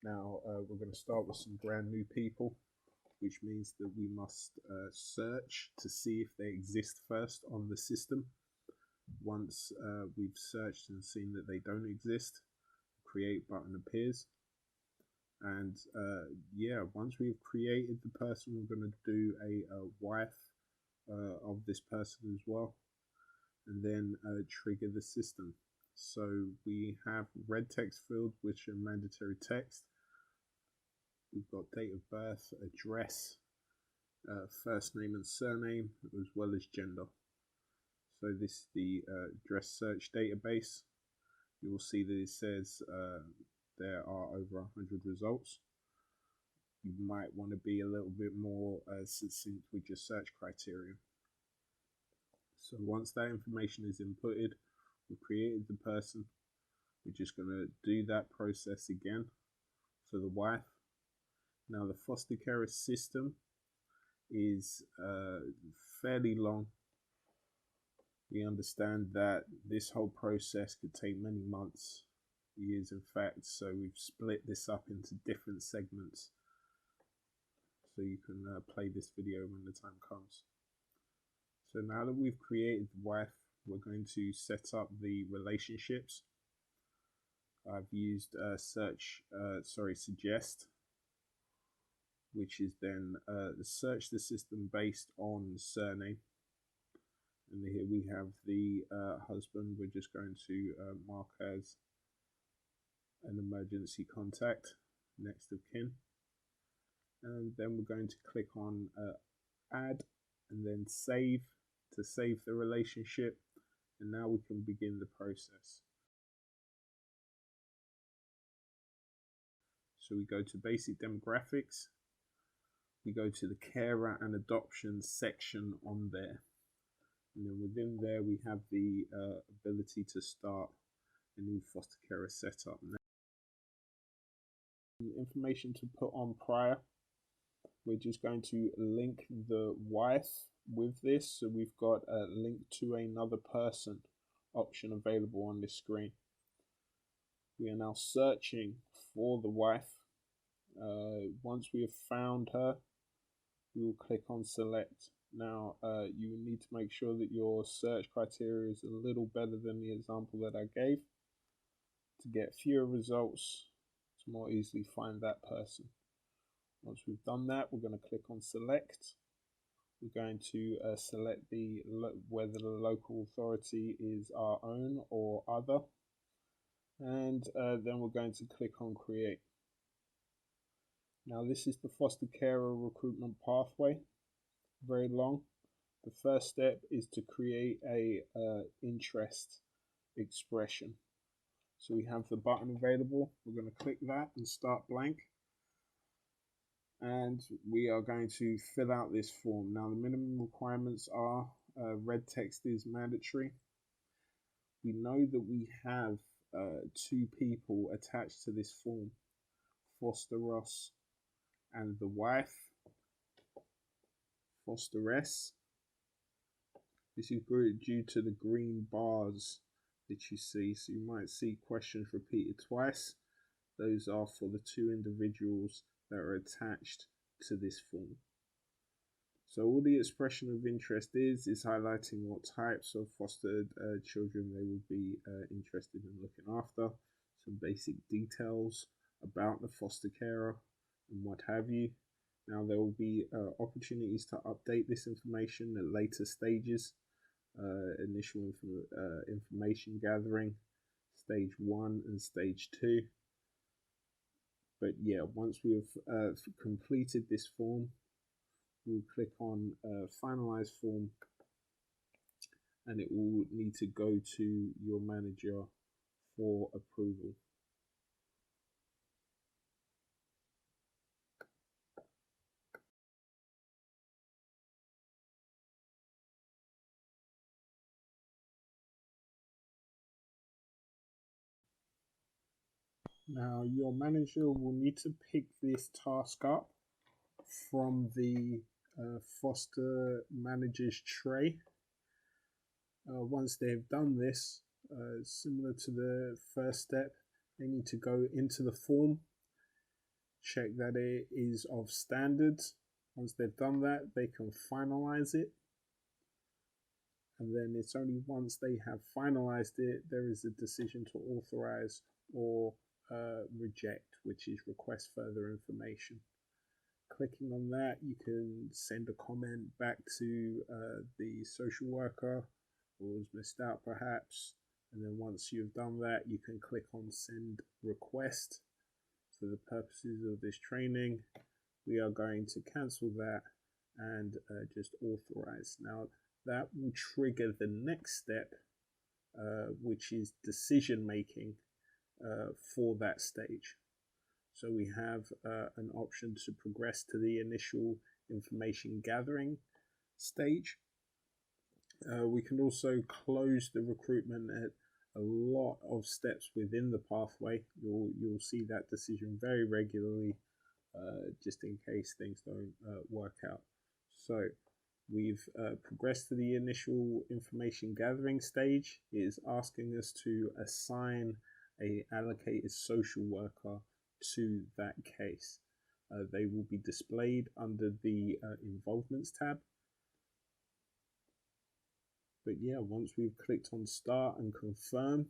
Now we're going to start with some brand new people, which means that we must search to see if they exist first on the system. Once we've searched and seen that they don't exist, create button appears. And yeah, once we've created the person, we're going to do a wife of this person as well, and then trigger the system. So we have red text fields, which are mandatory text. We've got date of birth, address, first name and surname, as well as gender. So this is the address search database. You will see that it says there are over 100 results. You might want to be a little bit more succinct with your search criteria. So once that information is inputted, we've created the person. We're just going to do that process again for the wife. Now the foster care system is fairly long. We understand that this whole process could take many months, years in fact, so we've split this up into different segments so you can play this video when the time comes. So now that we've created the wife, we're going to set up the relationships. I've used suggest, which is then search the system based on the surname. And here we have the husband. We're just going to mark as an emergency contact, next of kin. And then we're going to click on add and then save to save the relationship. And now we can begin the process. So we go to basic demographics. We go to the carer and adoption section on there. And then within there, we have the ability to start a new foster carer setup. Now, information to put on prior. We're just going to link the wife with this. So we've got a link to another person option available on this screen. We are now searching for the wife. Once we have found her, we will click on select. Now you need to make sure that your search criteria is a little better than the example that I gave to get fewer results, to more easily find that person. Once we've done that, we're going to click on select. We're going to select whether the local authority is our own or other, and then we're going to click on create. Now this is the foster carer recruitment pathway, very long. The first step is to create a interest expression. So we have the button available. We're going to click that and start blank. And we are going to fill out this form. Now the minimum requirements are red text is mandatory. We know that we have 2 people attached to this form, Foster Ross and the wife, Fosteress. This is due to the green bars that you see. So you might see questions repeated twice. Those are for the 2 individuals that are attached to this form. So all the expression of interest is highlighting what types of fostered children they would be interested in looking after, some basic details about the foster carer and what have you. Now there will be opportunities to update this information at later stages. Initial information gathering, stage 1 and stage 2. But yeah, once we have completed this form, we'll click on finalize form, and it will need to go to your manager for approval. Now your manager will need to pick this task up from the foster manager's tray. Once they've done this, similar to the first step, they need to go into the form check that it is of standards. Once they've done that, they can finalize it. And then it's only once they have finalized it, there is a decision to authorize or reject, which is request further information. Clicking on that, you can send a comment back to the social worker or was missed out perhaps. And then once you've done that, you can click on send request. For the purposes of this training, we are going to cancel that and just authorize. Now that will trigger the next step, which is decision making for that stage. So we have an option to progress to the initial information gathering stage. We can also close the recruitment at a lot of steps within the pathway. You'll see that decision very regularly, just in case things don't work out. So we've progressed to the initial information gathering stage. It is asking us to assign a allocated social worker to that case. They will be displayed under the involvements tab. But yeah, once we've clicked on start and confirm,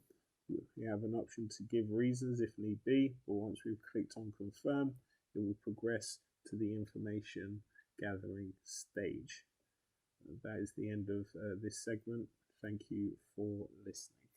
we have an option to give reasons if need be. But once we've clicked on confirm, it will progress to the information gathering stage. That is the end of this segment. Thank you for listening.